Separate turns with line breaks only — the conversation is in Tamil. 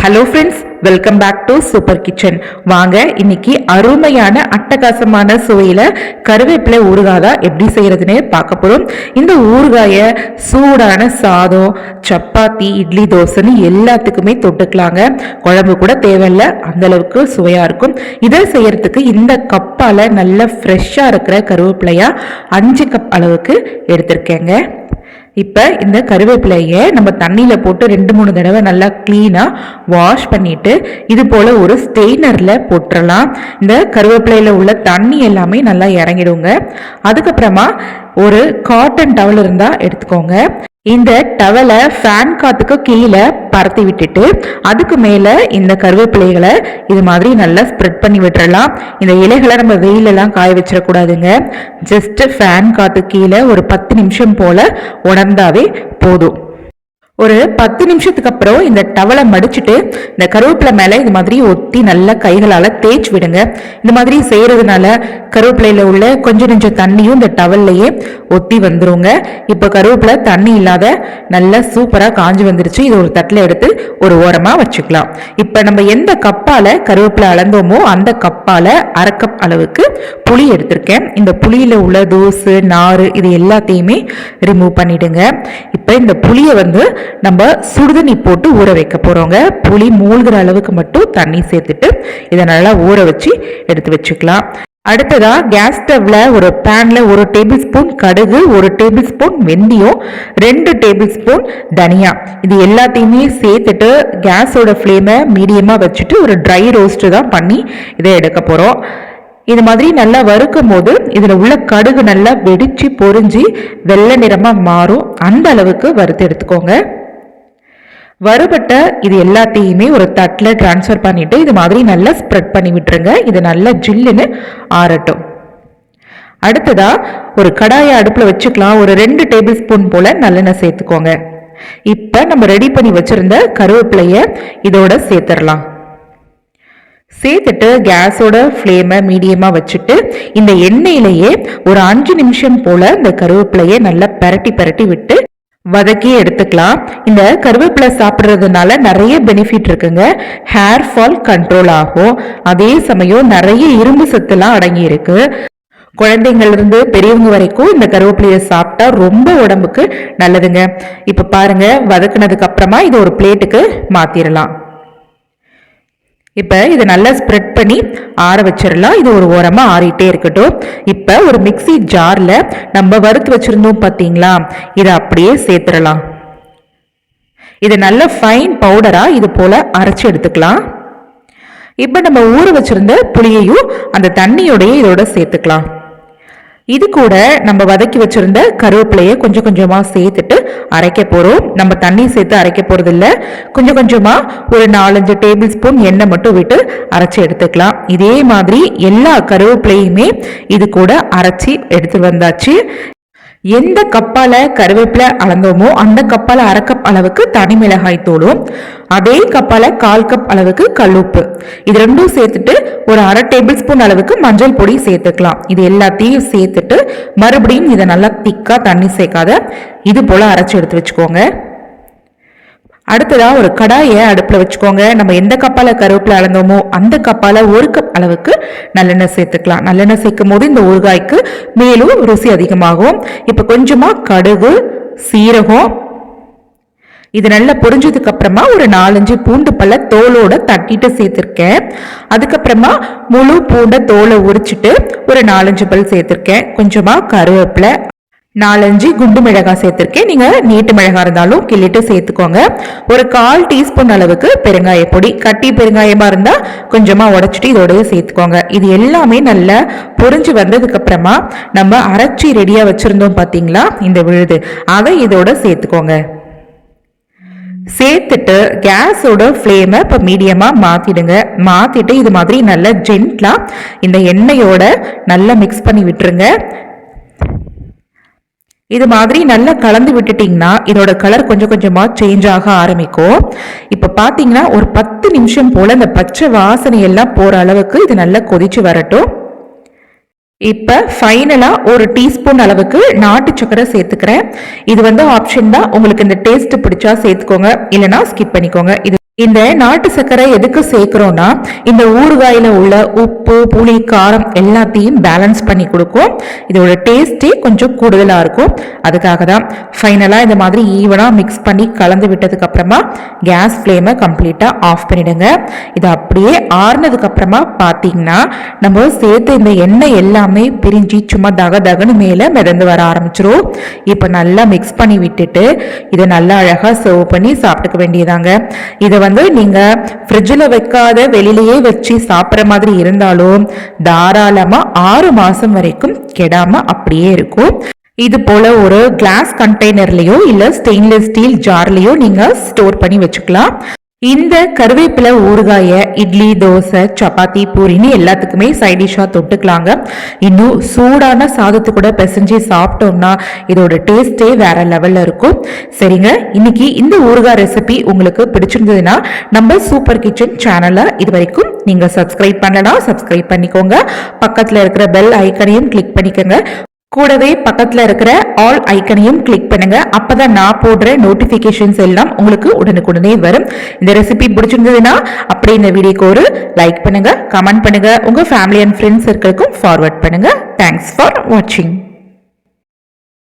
Hello friends, welcome back to Super Kitchen. வாங்க இன்னைக்கு அருமையான அட்டகாசமான சுவையில கருவேப்பிலை ஊறுகாய் எப்படி செய்யறதுன்னு பார்க்க போறோம். இந்த ஊறுகாயை சூடான சாதம், சப்பாத்தி, இட்லி, தோசைன்னு எல்லாத்துக்குமே தொட்டுக்கலாங்க. குழம்பு கூட தேவையில்லை, அந்த அளவுக்கு சுவையா இருக்கும். இதை செய்யறதுக்கு இந்த கப்பால நல்ல ஃப்ரெஷ்ஷா இருக்கிற கருவேப்பிலையா 5 கப் அளவுக்கு எடுத்திருக்கேங்க. இப்போ இந்த கருவேப்பிலையை நம்ம தண்ணியில் போட்டு 2-3 தடவை நல்லா க்ளீனாக வாஷ் பண்ணிவிட்டு இது போல் ஒரு ஸ்டெய்னரில் போட்டுடலாம். இந்த கருவேப்பிலையில் உள்ள தண்ணி எல்லாமே நல்லா இறங்கிடுங்க. அதுக்கப்புறமா ஒரு காட்டன் டவல் இருந்தால் எடுத்துக்கோங்க. இந்த டவலை ஃபேன் காத்துக்கு கீழே பரத்தி விட்டுட்டு அதுக்கு மேலே இந்த கருவேப்பிலைகளை இது மாதிரி நல்லா ஸ்ப்ரெட் பண்ணி விட்டுறலாம். இந்த இலைகளை நம்ம வெயிலெல்லாம் காய வச்சிடக்கூடாதுங்க. ஜஸ்ட் ஃபேன் காத்து கீழே ஒரு 10 நிமிஷம் போல உணர்ந்தாவே போதும். ஒரு 10 நிமிஷத்துக்கு அப்புறம் இந்த டவலை மடிச்சுட்டு இந்த கருவேப்பிலை மேலே இது மாதிரி ஒத்தி நல்லா கைகளால் தேய்ச்சி விடுங்க. இந்த மாதிரி செய்யறதுனால கருவேப்பிலையில் உள்ள கொஞ்சம் தண்ணியும் இந்த டவல்லையே ஒத்தி வந்துருங்க. இப்போ கருவேப்பிலை தண்ணி இல்லாத நல்லா சூப்பராக காஞ்சி வந்துருச்சு. இது ஒரு தட்டில் எடுத்து ஒரு ஓரமாக வச்சுக்கலாம். இப்போ நம்ம எந்த கப்பால் கருவேப்பிலை அளந்தோமோ அந்த கப்பால் 1/2 கப் அளவுக்கு புளி எடுத்திருக்கேன். இந்த புளியில் உள்ள தூசு, நாறு இது எல்லாத்தையுமே ரிமூவ் பண்ணிடுங்க. இப்போ இந்த புளியை நம்ம சுடுதண்ணி போட்டு ஊற வைக்க போறோங்க. புளி மூழ்கிற அளவுக்கு மட்டும் தண்ணி சேர்த்துட்டு இதை நல்லா ஊற வச்சு எடுத்து வச்சுக்கலாம். அடுத்ததா கேஸ் ஸ்டவ்ல ஒரு பேன்ல 1 டேபிள் ஸ்பூன் கடுகு, 1 டேபிள் ஸ்பூன் வெந்தயம், 2 டேபிள் ஸ்பூன் தனியா இது எல்லாத்தையுமே சேர்த்துட்டு கேஸோட ஃப்ளேமை மீடியமா வச்சுட்டு ஒரு ட்ரை ரோஸ்ட் தான் பண்ணி இதை எடுக்க போறோம். இது மாதிரி நல்லா வறுக்கும் போது இதில் உள்ள கடுகு நல்லா வெடிச்சு பொரிஞ்சு வெள்ளை நிறமாக மாறும். அந்த அளவுக்கு வறுத்து எடுத்துக்கோங்க. வறுபட்ட இது எல்லாத்தையுமே ஒரு தட்டில் டிரான்ஸ்ஃபர் பண்ணிட்டு இது மாதிரி நல்லா ஸ்ப்ரெட் பண்ணி விட்டுருங்க. இது நல்லா ஜில்லுன்னு ஆறட்டும். அடுத்ததா ஒரு கடாயை அடுப்பில் வச்சுக்கலாம். ஒரு 2 டேபிள் ஸ்பூன் போல நல்லெண்ணெய் சேர்த்துக்கோங்க. இப்போ நம்ம ரெடி பண்ணி வச்சிருந்த கருவேப்பிலையை இதோட சேர்த்துடலாம். சேர்த்துட்டு கேஸோட ஃப்ளேமை மீடியமாக வச்சுட்டு இந்த எண்ணெயிலேயே ஒரு 5 நிமிஷம் போல இந்த கருவேப்பிலையை நல்லா பரட்டி விட்டு வதக்கி எடுத்துக்கலாம். இந்த கருவேப்பிலை சாப்பிட்றதுனால நிறைய பெனிஃபிட் இருக்குங்க. ஹேர் ஃபால் கண்ட்ரோல் ஆகும். அதே சமயம் நிறைய இரும்பு சத்துலாம் அடங்கி இருக்கு. குழந்தைங்கள்ல இருந்து பெரியவங்க வரைக்கும் இந்த கருவேப்பிலையை சாப்பிட்டா ரொம்ப உடம்புக்கு நல்லதுங்க. இப்போ பாருங்க, வதக்குனதுக்கு அப்புறமா இதை ஒரு பிளேட்டுக்கு மாத்திரலாம். இப்போ இதை நல்லா ஸ்ப்ரெட் பண்ணி ஆற வச்சிடலாம். இது ஒரு ஓரமாக ஆறிட்டே இருக்கட்டும். இப்போ ஒரு மிக்சி ஜாரில் நம்ம வறுத்து வச்சுருந்தோம் பார்த்தீங்களா, இதை அப்படியே சேர்த்துடலாம். இதை நல்ல ஃபைன் பவுடராக இது போல் அரைச்சி எடுத்துக்கலாம். இப்போ நம்ம ஊற வச்சுருந்த புளியையும் அந்த தண்ணியோடையே இதோட சேர்த்துக்கலாம். இது கூட நம்ம வதக்கி வச்சிருந்த கருவேப்பிலையை கொஞ்சமா சேர்த்துட்டு அரைக்க போறோம். நம்ம தண்ணி சேர்த்து அரைக்க போறது இல்லை. கொஞ்சமா ஒரு 4-5 டேபிள் ஸ்பூன் எண்ணெய் மட்டும் விட்டு அரைச்சி எடுத்துக்கலாம். இதே மாதிரி எல்லா கருவேப்பிலையுமே இது கூட அரைச்சி எடுத்து வந்தாச்சு. எந்த கப்பால கருவேப்பிலை அளந்தோமோ அந்த கப்பால 1/2 கப் அளவுக்கு தனி மிளகாய் தூளும், அதே கப்பால 1/4 கப் அளவுக்கு கல்லுப்பு, இது ரெண்டும் சேர்த்துட்டு ஒரு 1/2 டேபிள் ஸ்பூன் அளவுக்கு மஞ்சள் பொடி சேர்த்துக்கலாம். இது எல்லாத்தையும் சேர்த்துட்டு மறுபடியும் இதை நல்லா திக்கா தண்ணி சேர்க்காத இது போல அரைச்சி எடுத்து வச்சுக்கோங்க. அடுத்ததா ஒரு கடாயை அடுப்புல வச்சுக்கோங்க. நம்ம எந்த கப்பால கருவேப்பிலை அளந்தோமோ அந்த கப்பால 1 கப் அளவுக்கு நல்லெண்ணெய் சேர்த்துக்கலாம். நல்லெண்ணெய் சேர்க்கும் போது இந்த ஊறுகாய்க்கு மேலும் ருசி அதிகமாகும். இப்ப கொஞ்சமா கடுகு, சீரகம் இது நல்லா பொரிஞ்சதுக்கு அப்புறமா ஒரு 4-5 பூண்டு பல்ல தோலோட தட்டிட்டு சேர்த்திருக்கேன். அதுக்கப்புறமா முழு பூண்டை தோலை உரிச்சிட்டு ஒரு 4-5 பல் சேர்த்திருக்கேன். கொஞ்சமா கருவேப்பிலை, 4-5 குண்டு மிளகாய் சேர்த்திருக்கேன். நீங்க நீட்டு மிளகாய் இருந்தாலும் கிள்ளிட்டு சேர்த்துக்கோங்க. ஒரு 1/4 டீஸ்பூன் அளவுக்கு பெருங்காய பொடி, கட்டி பெருங்காயமா இருந்தா கொஞ்சமா உடைச்சிட்டு இதோடய சேர்த்துக்கோங்க. இது எல்லாமே நல்லா பொரிஞ்சு வந்ததுக்கு அப்புறமா நம்ம அரைச்சி ரெடியா வச்சிருந்தோம் பாத்தீங்களா இந்த விழுது, அதை இதோட சேர்த்துக்கோங்க. சேர்த்துட்டு கேஸோட ஃப்ளேமை இப்போ மீடியமாக மாற்றிடுங்க. மாற்றிட்டு இது மாதிரி நல்லா ஜென்ட்லாக இந்த எண்ணெயோட நல்லா மிக்ஸ் பண்ணி விட்டுருங்க. இது மாதிரி நல்லா கலந்து விட்டுட்டிங்கன்னா இதோட கலர் கொஞ்சமாக சேஞ்ச் ஆக ஆரம்பிக்கும். இப்போ பார்த்தீங்கன்னா ஒரு 10 நிமிஷம் போல் இந்த பச்சை வாசனை எல்லாம் போகிற அளவுக்கு இது நல்லா கொதிச்சு வரட்டும். இப்போ ஃபைனலாக ஒரு டீஸ்பூன் அளவுக்கு நாட்டு சக்கரை சேர்த்துக்கிறேன். இது ஆப்ஷன் தான், உங்களுக்கு இந்த டேஸ்ட் பிடிச்சா சேர்த்துக்கோங்க, இல்லைனா ஸ்கிப் பண்ணிக்கோங்க. இது இந்த நாட்டு சர்க்கரை எதுக்கு சேர்க்கிறோம்னா இந்த ஊறுகாயில உள்ள உப்பு புளி காரம் எல்லாத்தையும் பேலன்ஸ் பண்ணி கொடுக்கும். இதோட டேஸ்டே கொஞ்சம் கூடுதலா இருக்கும். அதுக்காக தான் ஃபைனலா இந்த மாதிரி ஈவனா மிக்ஸ் பண்ணி கலந்து விட்டதுக்கு அப்புறமா கேஸ் ஃப்ளேமை கம்ப்ளீட்டா ஆஃப் பண்ணிடுங்க. இது அப்படியே ஆறுனதுக்கு அப்புறமா பார்த்தீங்கன்னா நம்ம சேர்த்து இந்த எண்ணெய் எல்லாமே பிரிஞ்சு சும்மா தக தகன்னு மேலே மிதந்து வர ஆரம்பிச்சிரும். இப்போ நல்லா மிக்ஸ் பண்ணி விட்டுட்டு இதை நல்லா அழகா சர்வ் பண்ணி சாப்பிட்டுக்க வேண்டியதாங்க. இதை நீங்க ஃப்ரிட்ஜில் வைக்காத வெளியிலேயே வச்சு சாப்பிட்ற மாதிரி இருந்தாலும் தாராளமா 6 மாசம் வரைக்கும் கெடாம அப்படியே இருக்கும். இது போல ஒரு கிளாஸ் கண்டெய்னர்லயோ இல்ல ஸ்டெயின்லெஸ் ஸ்டீல் ஜார்லயோ நீங்க ஸ்டோர் பண்ணி வச்சுக்கலாம். இந்த கருவேப்பிலை ஊறுகாய இட்லி தோசை சப்பாத்தி பூரின்னு எல்லாத்துக்குமே சைட் டிஷ்ஷா தொட்டுக்கலாங்க. இன்னும் சூடான சாதத்து கூட பிசைஞ்சு சாப்பிட்டோம்னா இதோட டேஸ்டே வேற லெவல்ல இருக்கும். சரிங்க, இன்னைக்கு இந்த ஊறுகாய் ரெசிபி உங்களுக்கு பிடிச்சிருந்ததுன்னா நம்ம சூப்பர் கிச்சன் சேனலை இது வரைக்கும் நீங்க சப்ஸ்கிரைப் பண்ணலாம், சப்ஸ்கிரைப் பண்ணிக்கோங்க. பக்கத்துல இருக்கிற பெல் ஐக்கனையும் கிளிக் பண்ணிக்கோங்க. கூடவே பக்கத்துல இருக்கிற ஆல் ஐக்கனையும் கிளிக் பண்ணுங்க. அப்பதான் நான் போடுற நோட்டிபிகேஷன்ஸ் எல்லாம் உங்களுக்கு உடனுக்குடனே வரும். இந்த ரெசிபி பிடிச்சிருந்ததுன்னா அப்படியே இந்த வீடியோக்கு ஒரு லைக் பண்ணுங்க, கமெண்ட் பண்ணுங்க, உங்க ஃபேமிலி அண்ட் ஃப்ரெண்ட்ஸ் சர்க்கிளுக்கும் ஃபார்வர்ட் பண்ணுங்க. தேங்க்ஸ் ஃபார் வாட்சிங்.